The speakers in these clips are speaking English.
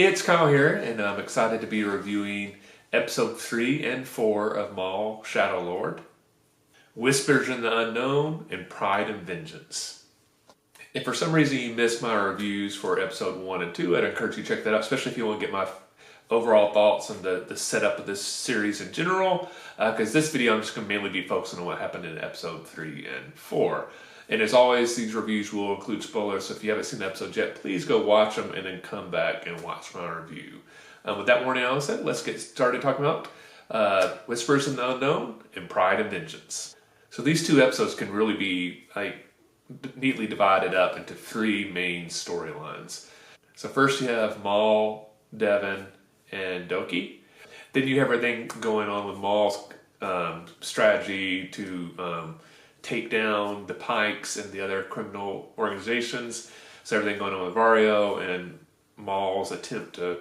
Hey, it's Kyle here, and I'm excited to be reviewing episode 3 and 4 of Maul, Shadow Lord, Whispers in the Unknown, and Pride and Vengeance. If for some reason you missed my reviews for episode 1 and 2, I'd encourage you to check that out, especially if you want to get my overall thoughts on the setup of this series in general, because this video I'm just going to mainly be focusing on what happened in episode 3 and 4. And as always, these reviews will include spoilers, so if you haven't seen the episodes yet, please go watch them and then come back and watch my review. With that warning out said, let's get started talking about Whispers in the Unknown and Pride and Vengeance. So these two episodes can really be neatly divided up into 3 main storylines. So first you have Maul, Devin, and Doki. Then you have everything going on with Maul's strategy to take down the Pikes and the other criminal organizations. So everything going on with Vario and Maul's attempt to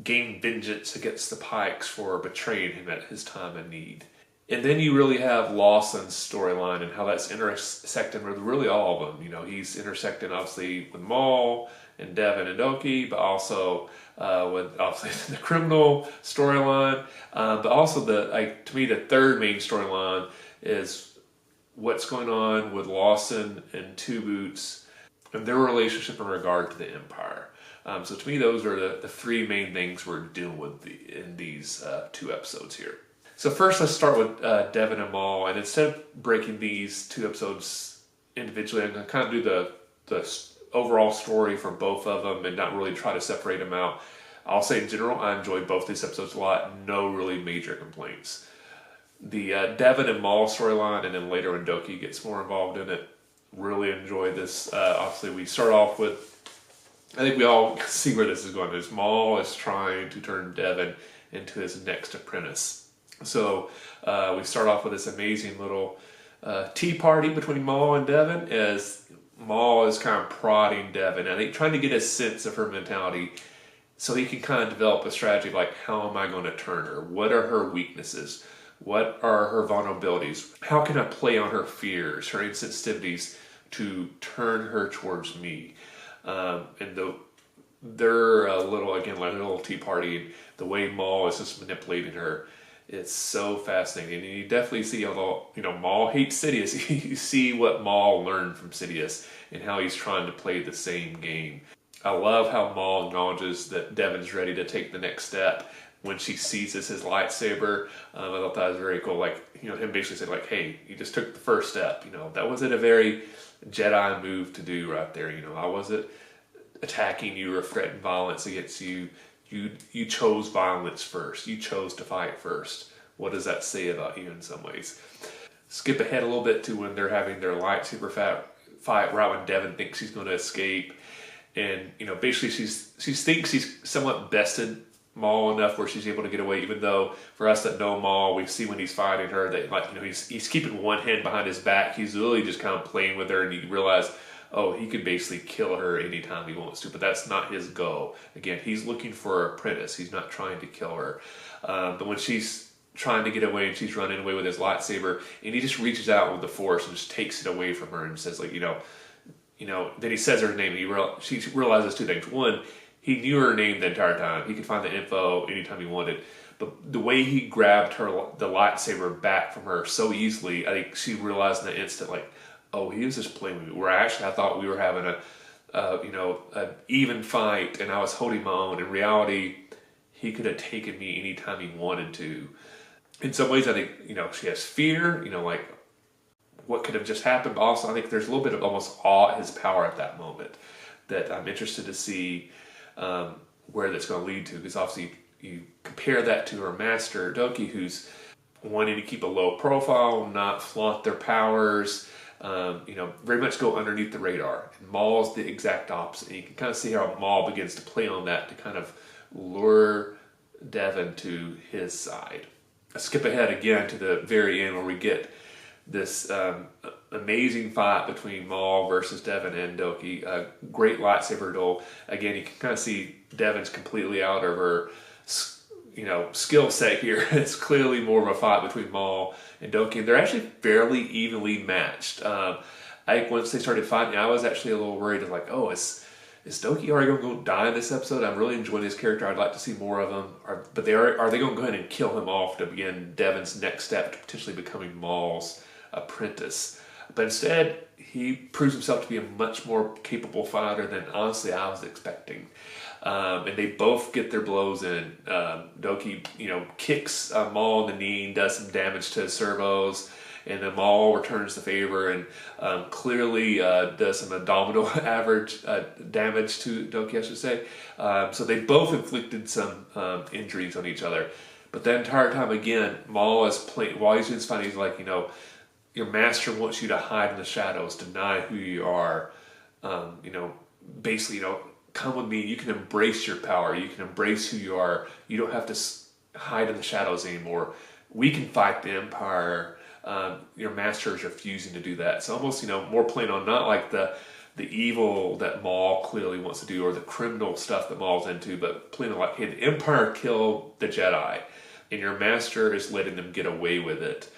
gain vengeance against the Pikes for betraying him at his time of need. And then you really have Lawson's storyline and how that's intersecting with really all of them. You know, he's intersecting obviously with Maul and Devin and Doki, but also with obviously the criminal storyline. But also to me, the third main storyline is what's going on with Lawson and Two Boots and their relationship in regard to the Empire. So to me, those are the 3 main things we're dealing with in these 2 episodes here. So first, let's start with Devin and Maul. And instead of breaking these 2 episodes individually, I'm going to kind of do the overall story for both of them and not really try to separate them out. I'll say in general, I enjoyed both these episodes a lot. No really major complaints. The Devin and Maul storyline, and then later when Doki gets more involved in it, really enjoy this. Obviously, we start off with, I think we all see where this is going. Is Maul is trying to turn Devin into his next apprentice. So we start off with this amazing little tea party between Maul and Devin, as Maul is kind of prodding Devin, I think trying to get a sense of her mentality so he can kind of develop a strategy of like, how am I going to turn her? What are her weaknesses? What are her vulnerabilities? How can I play on her fears, her insensitivities to turn her towards me? And they're a little, again, like a little tea party. The way Maul is just manipulating her, it's so fascinating. And you definitely see, although, you know, Maul hates Sidious, you see what Maul learned from Sidious and how he's trying to play the same game. I love how Maul acknowledges that Devin's ready to take the next step when she seizes his lightsaber. I thought that was very cool. Like, you know, him basically said like, hey, you just took the first step. You know, that wasn't a very Jedi move to do right there. You know, I wasn't attacking you or threatening violence against you. You chose violence first. You chose to fight first. What does that say about you in some ways? Skip ahead a little bit to when they're having their lightsaber fight right when Devin thinks he's going to escape. And, you know, basically she thinks he's somewhat bested Maul enough where she's able to get away, even though for us that know Maul, we see when he's fighting her that, like, you know, he's keeping one hand behind his back. He's really just kind of playing with her, and you realize, oh, he could basically kill her anytime he wants to, but that's not his goal. Again, he's looking for an apprentice. He's not trying to kill her. But when she's trying to get away and she's running away with his lightsaber, and he just reaches out with the Force and just takes it away from her and says, like, you know, then he says her name. She realizes 2 things. One, he knew her name the entire time. He could find the info anytime he wanted. But the way he grabbed the lightsaber back from her so easily, I think she realized in that instant, like, oh, he was just playing with me. Where actually I thought we were having an even fight, and I was holding my own. In reality, he could have taken me anytime he wanted to. In some ways, I think, you know, she has fear, you know, like, what could have just happened. But also, I think there's a little bit of almost awe at his power at that moment that I'm interested to see where that's going to lead to. Because obviously, you compare that to her master, Doki, who's wanting to keep a low profile, not flaunt their powers, you know, very much go underneath the radar. And Maul's the exact opposite. And you can kind of see how Maul begins to play on that to kind of lure Devin to his side. I skip ahead again to the very end where we get this amazing fight between Maul versus Devin and Doki. A great lightsaber duel. Again, you can kind of see Devin's completely out of her, you know, skill set here. It's clearly more of a fight between Maul and Doki, and they're actually fairly evenly matched. I think once they started fighting, I was actually a little worried of like, oh, is Doki already going to go die in this episode? I'm really enjoying his character. I'd like to see more of him. But are they going to go ahead and kill him off to begin Devon's next step to potentially becoming Maul's apprentice? But instead, he proves himself to be a much more capable fighter than honestly I was expecting. And they both get their blows in. Doki, kicks Maul in the knee and does some damage to his servos. And then Maul returns the favor and clearly does some abdominal average damage to Doki, I should say. So they both inflicted some injuries on each other. But the entire time, again, Maul is playing, while he's in this fight, he's like, your master wants you to hide in the shadows, deny who you are. Basically, come with me. You can embrace your power. You can embrace who you are. You don't have to hide in the shadows anymore. We can fight the Empire. Your master is refusing to do that. So almost, more playing on not like the evil that Maul clearly wants to do or the criminal stuff that Maul's into, but playing on like, hey, the Empire killed the Jedi, and your master is letting them get away with it.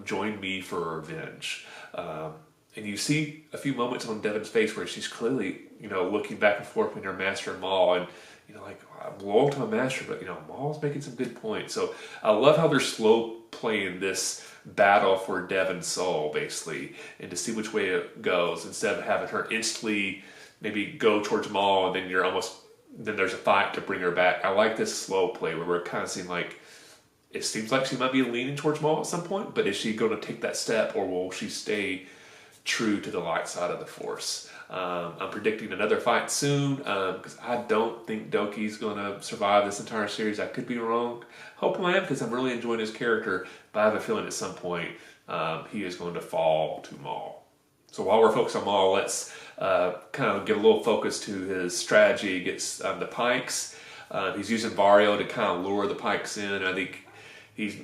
Join me for revenge. And you see a few moments on Devon's face where she's clearly, looking back and forth between her master and Maul, and I'm loyal to my master, but Maul's making some good points. So I love how they're slow playing this battle for Devon's soul, basically, and to see which way it goes instead of having her instantly maybe go towards Maul and then there's a fight to bring her back. I like this slow play where we're kind of seeing like it seems like she might be leaning towards Maul at some point, but is she going to take that step or will she stay true to the light side of the Force? I'm predicting another fight soon because I don't think Doki's going to survive this entire series. I could be wrong. Hopefully I am because I'm really enjoying his character, but I have a feeling at some point he is going to fall to Maul. So while we're focused on Maul, let's kind of give a little focus to his strategy against the Pikes. He's using Vario to kind of lure the Pikes in. I think he's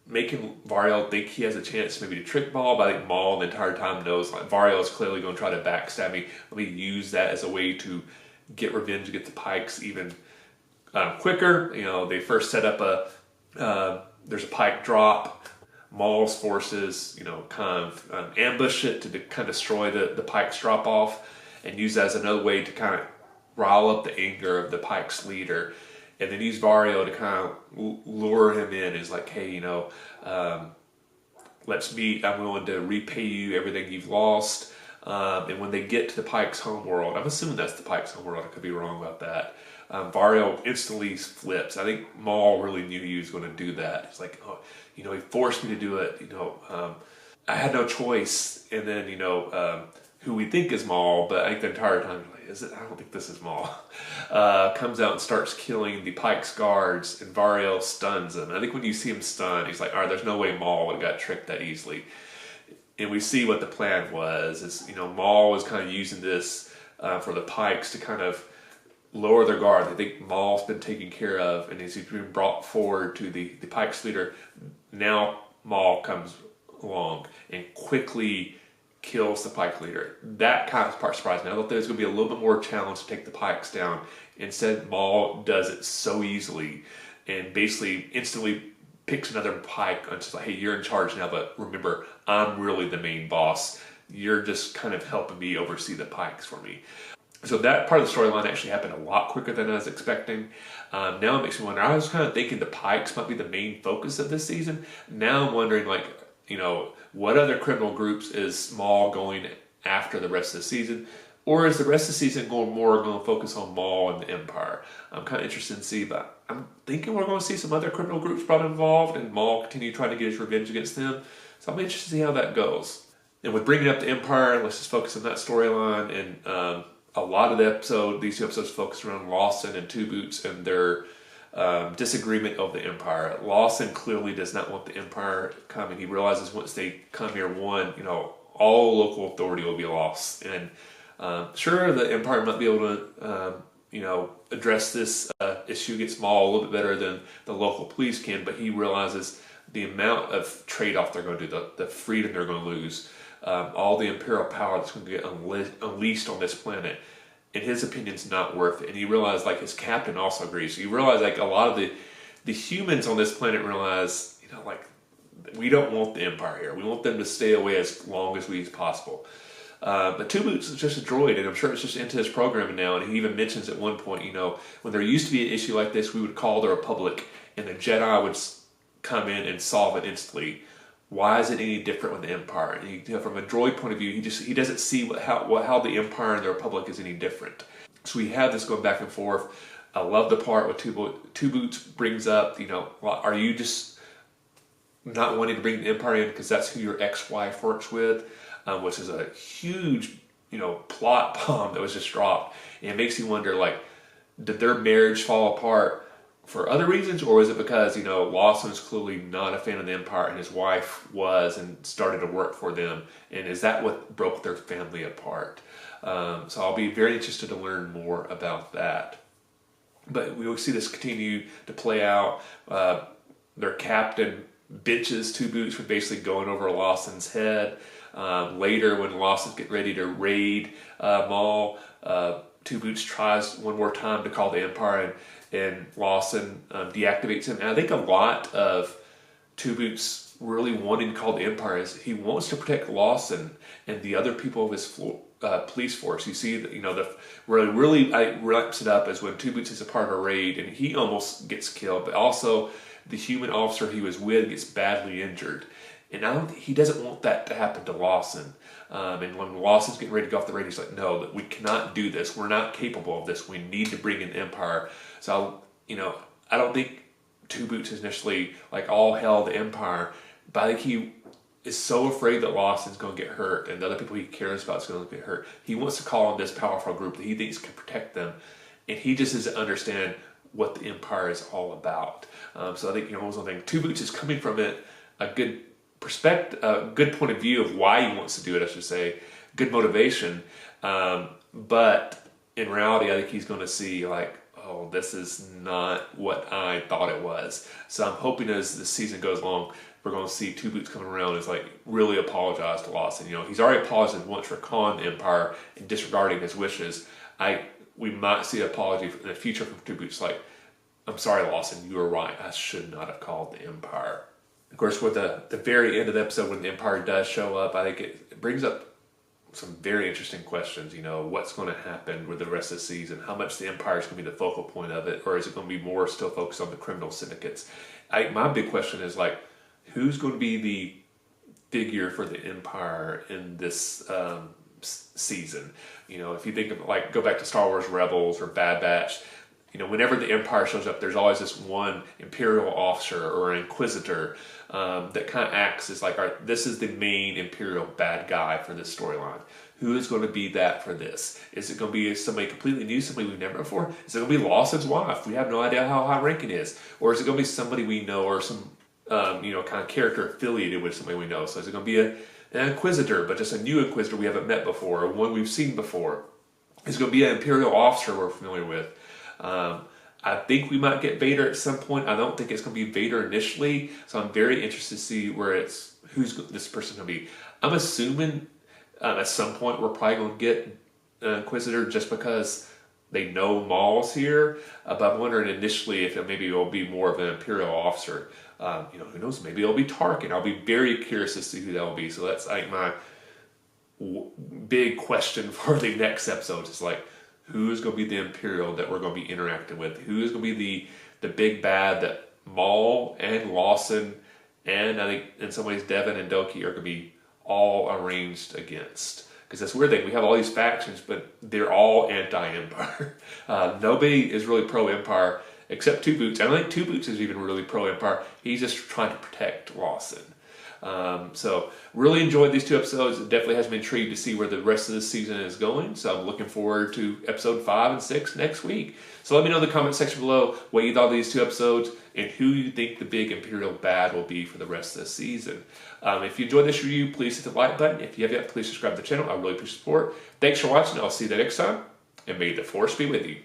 making Vario think he has a chance maybe to trick Maul, but I think Maul the entire time knows like Vario is clearly going to try to backstab me. Let me use that as a way to get revenge against the Pikes even quicker. They first set up there's a Pike drop. Maul's forces, kind of ambush it to kind of destroy the Pike's drop off and use that as another way to kind of rile up the anger of the Pike's leader. And then use Vario to kind of lure him in. It's like, hey, let's meet. I'm willing to repay you everything you've lost. And when they get to the Pike's homeworld, I'm assuming that's the Pike's homeworld. I could be wrong about that. Vario instantly flips. I think Maul really knew he was going to do that. It's like, he forced me to do it. I had no choice. And then, who we think is Maul, but I think the entire time, is it? I don't think this is Maul. Comes out and starts killing the Pike's guards, and Vario stuns him. And I think when you see him stunned, he's like, all right, there's no way Maul would have got tricked that easily. And we see what the plan was. Is Maul was kind of using this for the Pikes to kind of lower their guard. They think Maul's been taken care of, and he's been brought forward to the Pike's leader. Now Maul comes along and quickly kills the Pike leader. That kind of part surprised me. I thought there was going to be a little bit more challenge to take the Pikes down. Instead, Maul does it so easily and basically instantly picks another Pike and says, like, hey, you're in charge now, but remember, I'm really the main boss. You're just kind of helping me oversee the Pikes for me. So that part of the storyline actually happened a lot quicker than I was expecting. Now it makes me wonder, I was kind of thinking the Pikes might be the main focus of this season. Now I'm wondering, like, what other criminal groups is Maul going after the rest of the season? Or is the rest of the season going to focus on Maul and the Empire? I'm kind of interested to see, but I'm thinking we're going to see some other criminal groups brought involved and Maul continue trying to get his revenge against them. So I'm interested to see how that goes. And with bringing up the Empire, let's just focus on that storyline. And a lot of these two episodes focus around Lawson and Two Boots and their disagreement of the Empire. Lawson clearly does not want the Empire coming. He realizes once they come here, all local authority will be lost. And sure, the Empire might be able to, address this issue against Maul a little bit better than the local police can, but he realizes the amount of trade-off they're going to do, the freedom they're going to lose, all the Imperial power that's going to get unleashed on this planet. In his opinion, is not worth it. And he realized, like, his captain also agrees. So you realize, like, a lot of the humans on this planet realize, we don't want the Empire here. We want them to stay away as long as possible. But Two Boots is just a droid, and I'm sure it's just into his programming now. And he even mentions at one point, when there used to be an issue like this, we would call the Republic, and the Jedi would come in and solve it instantly. Why is it any different with the Empire? And from a droid point of view, he doesn't see how the Empire and the Republic is any different. So we have this going back and forth. I love the part where Two Boots brings up, are you just not wanting to bring the Empire in because that's who your ex-wife works with, which is a huge, plot bomb that was just dropped. And it makes you wonder, did their marriage fall apart for other reasons, or is it because, Lawson's clearly not a fan of the Empire and his wife was and started to work for them, and is that what broke their family apart? So I'll be very interested to learn more about that. But we will see this continue to play out. Their captain benches Two Boots for basically going over Lawson's head. Later, when Lawson's getting ready to raid Maul, Two Boots tries one more time to call the Empire, and Lawson deactivates him. And I think a lot of Two Boots really wanting to call the Empire is he wants to protect Lawson and the other people of his police force. You see that where really ramps it up is when Two Boots is a part of a raid and he almost gets killed, but also the human officer he was with gets badly injured. And he doesn't want that to happen to Lawson. And when Lawson's getting ready to go off the raid, he's like, no, we cannot do this. We're not capable of this. We need to bring in the Empire. So, I don't think Two Boots is initially like, all hell the Empire, but I think he is so afraid that Lawson's going to get hurt and the other people he cares about is going to get hurt. He wants to call on this powerful group that he thinks can protect them. And he just doesn't understand what the Empire is all about. So I think, one thing, Two Boots is coming from it, a good perspective, a good point of view of why he wants to do it, I should say, good motivation. But in reality, I think he's going to see oh, this is not what I thought it was. So I'm hoping as the season goes along, we're going to see Two Boots coming around and really apologize to Lawson. He's already apologized once for calling the Empire and disregarding his wishes. We might see an apology in the future from Two Boots, I'm sorry, Lawson, you were right. I should not have called the Empire. Of course, with the very end of the episode, when the Empire does show up, I think it brings up some very interesting questions. What's going to happen with the rest of the season? How much the Empire is going to be the focal point of it, or is it going to be more still focused on the criminal syndicates? My big question is who's going to be the figure for the Empire in this season? If you think of go back to Star Wars Rebels or Bad Batch. Whenever the Empire shows up, there's always this one Imperial officer or an Inquisitor that kind of acts as all right, this is the main Imperial bad guy for this storyline. Who is going to be that for this? Is it going to be somebody completely new, somebody we've never before? Is it going to be Lawson's wife? We have no idea how high ranking is. Or is it going to be somebody we know or some kind of character affiliated with somebody we know? So is it going to be an Inquisitor, but just a new Inquisitor we haven't met before, or one we've seen before? Is it going to be an Imperial officer we're familiar with? I think we might get Vader at some point. I don't think it's going to be Vader initially, so I'm very interested to see who's this person going to be. I'm assuming at some point we're probably going to get an Inquisitor just because they know Maul's here, but I'm wondering initially if maybe it'll be more of an Imperial officer. Who knows? Maybe it'll be Tarkin. I'll be very curious to see who that will be. So that's my big question for the next episode. Is who is going to be the Imperial that we're going to be interacting with? Who is going to be the big bad that Maul and Lawson and I think in some ways Devin and Doki are going to be all arranged against? Because that's the weird thing. We have all these factions, but they're all anti-Empire. Nobody is really pro-Empire except Two Boots. I don't think Two Boots is even really pro-Empire. He's just trying to protect Lawson. So really enjoyed these two episodes. It definitely has me intrigued to see where the rest of this season is going. So I'm looking forward to episode 5 and 6 next week. So let me know in the comment section below what you thought of these two episodes and who you think the big Imperial bad will be for the rest of the season. If you enjoyed this review, please hit the like button. If you have yet, please subscribe to the channel. I really appreciate support. Thanks for watching. I'll see you next time. And may the Force be with you.